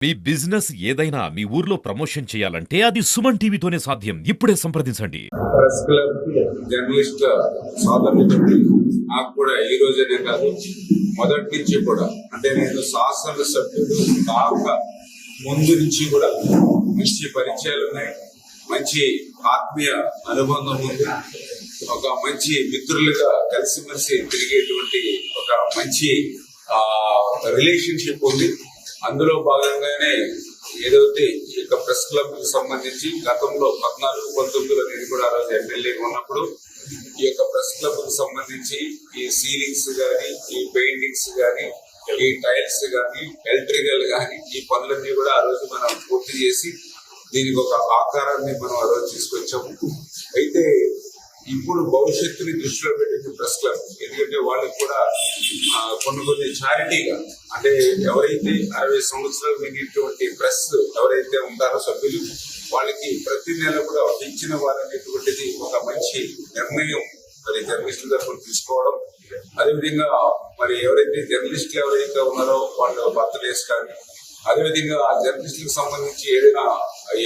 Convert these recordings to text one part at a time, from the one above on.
మీ business ఏదైనా మీ ఊర్లో promotion చేయాలంటే అది సుమన్ టీవీతోనే సాధ్యం. ఇప్పుడే సంప్రదించండి. ప్రెస్ క్లబ్ జర్నలిస్ట్ సోదరులకి నాకు కూడా ఈ రోజనే కాదు మొదటి నుంచి కూడా అంటే నేను శాసన సభ్యుడు కాక ముందు నుంచి కూడా మంచి పరిచయాలు ఉన్నాయి, మంచి ఆత్మీయ అనుబంధం ఉంది, ఒక మంచి మిత్రులుగా కలిసిమెలిసి తిరిగేటువంటి ఒక మంచి రిలేషన్షిప్ ఉంది. అందులో భాగంగానే ఏదైతే ఈ యొక్క ప్రెస్ క్లబ్ కి సంబంధించి గతంలో 14-19లో నేను కూడా ఆ రోజు ఎమ్మెల్యేగా ఉన్నప్పుడు ఈ యొక్క ప్రెస్ క్లబ్ కి సంబంధించి ఈ సీలింగ్స్ గానీ, ఈ పెయింటింగ్స్ గానీ, ఈ టైల్స్ గానీ, ఎలక్ట్రికల్ గానీ ఈ పనులన్నీ కూడా ఆ రోజు మనం పూర్తి చేసి దీనికి ఒక ఆకారాన్ని మనం ఆ రోజు తీసుకొచ్చాము. అయితే ఇప్పుడు భవిష్యత్తుని దృష్టిలో పెట్టింది ప్రెస్ క్లబ్. ఎందుకంటే వాళ్ళకి కూడా కొన్ని చారిటీగా అంటే ఎవరైతే 60 సంవత్సరాలు మిగిలినటువంటి ప్రెస్ ఎవరైతే ఉంటారో సభ్యులు వాళ్ళకి ప్రతి నెల కూడా ఇచ్చిన వారనేటువంటిది ఒక మంచి నిర్ణయం మరి జర్నలిస్టుల తరఫున తీసుకోవడం. అదేవిధంగా మరి ఎవరైతే జర్నలిస్టులు ఎవరైతే ఉన్నారో వాళ్ళ బర్త్డేస్ కానీ, అదేవిధంగా ఆ జర్నలిస్టులకు సంబంధించి ఏదైనా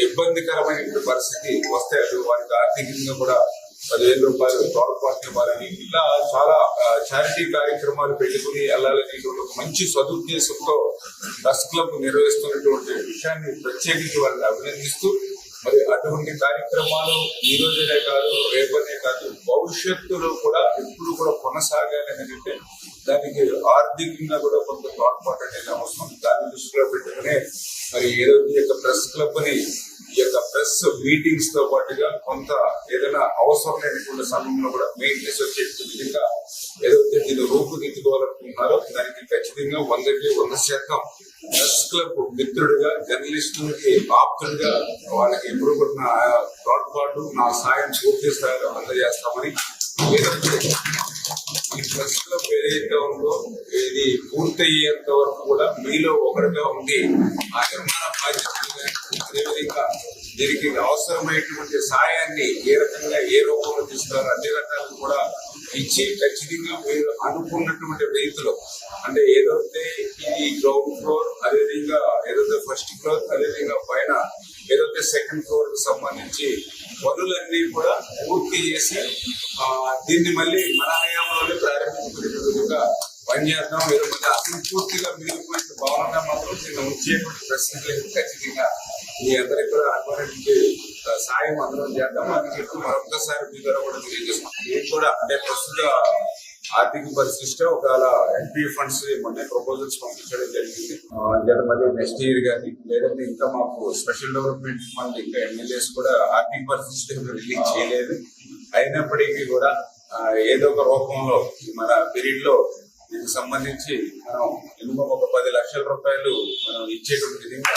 ఇబ్బందికరమైన పరిస్థితి వస్తే అది వారికి ఆర్థికంగా కూడా 10,000 రూపాయలు తోడ్పాటు ఇవ్వాలని ఇలా చాలా చారిటీ కార్యక్రమాలు పెట్టుకుని వెళ్ళాలని ఒక మంచి సదుద్దేశంతో ప్రెస్ క్లబ్ నిర్వహిస్తున్నటువంటి విషయాన్ని ప్రత్యేకించి వారిని అభినందిస్తూ మరి అటువంటి కార్యక్రమాలు ఈ రోజునే కాదు, రేపనే కాదు, భవిష్యత్తులో కూడా ఎప్పుడు కూడా కొనసాగాలి అంటే దానికి ఆర్థికంగా కూడా కొంత తోడ్పాటు అనేది అవసరం. దాన్ని దృష్టిలో పెట్టుకునే మరి ఏదైతే ఈ యొక్క ప్రెస్ క్లబ్ ని ఈ యొక్క ప్రెస్ మీటింగ్స్ తో పాటుగా కొంత ఏదైనా అవసరం లేనటువంటి సమయంలో కూడా మెయింటెనెన్స్ వచ్చే విధంగా ఏదైతే దీన్ని రూపుదిద్దుకోవాలనుకుంటున్నారో దానికి ఖచ్చితంగా 100% ప్రెస్ క్లబ్ మిత్రుడిగా, జర్నలిస్టులకి ఆప్తుడిగా వాళ్ళకి ఎప్పుడు కూడా నా తోడ్పాటు, నా సాయం పూర్తి స్థాయిలో అందజేస్తామని, ఏదైతే ఈ ప్రెస్ క్లబ్ ఏదైతే ఉందో ఇది పూర్తయ్యేంత వరకు కూడా మీలో ఒకరిగా ఉండి ఆ నిర్మాణ బాధ్యతలు అదేవిధంగా దీనికి అవసరమైనటువంటి సాయాన్ని ఏ రకంగా ఏ రూపంలో తీసుకోవాలో అన్ని రకాలు కూడా ఇచ్చి ఖచ్చితంగా మీరు అనుకున్నటువంటి రీతిలో అంటే ఏదైతే ఈ గ్రౌండ్ ఫ్లోర్, అదేవిధంగా ఏదైతే ఫస్ట్ ఫ్లోర్, అదేవిధంగా పైన ఏదైతే సెకండ్ ఫ్లోర్ కి సంబంధించి పనులన్నీ కూడా పూర్తి చేసి దీన్ని మళ్ళీ మన హయాంలోనే ప్రారంభించుకునే విధంగా పనిచేద్దాం. మీరు మళ్ళీ అసంపూర్తిగా మిగిలిపోయిన భవనంగా మాత్రం దీన్ని వచ్చేటువంటి ప్రశ్నలు ఖచ్చితంగా మీ అందరికీ కూడా అనుభవించే సాయం అందరం చేద్దాం అని చెప్పి మరొకసారి మీ ద్వారా కూడా తెలియజేస్తాం. నేను కూడా అంటే ప్రస్తుత ఆర్థిక పరిస్థితి ఒకవేళ ఎంపీ ఫండ్స్ మొన్న ప్రపోజల్స్ పంపించడం జరిగింది. మళ్ళీ నెక్స్ట్ ఇయర్ కానీ లేదంటే ఇంకా మాకు స్పెషల్ డెవలప్మెంట్ ఫండ్ ఇంకా ఎమ్మెల్యేస్ కూడా ఆర్థిక పరిస్థితి రిలీజ్ చేయలేదు. అయినప్పటికీ కూడా ఏదో ఒక రూపంలో మన పీరియడ్ లో దీనికి సంబంధించి మనం మినిమం ఒక 10 లక్షల రూపాయలు మనం ఇచ్చేటువంటి విధంగా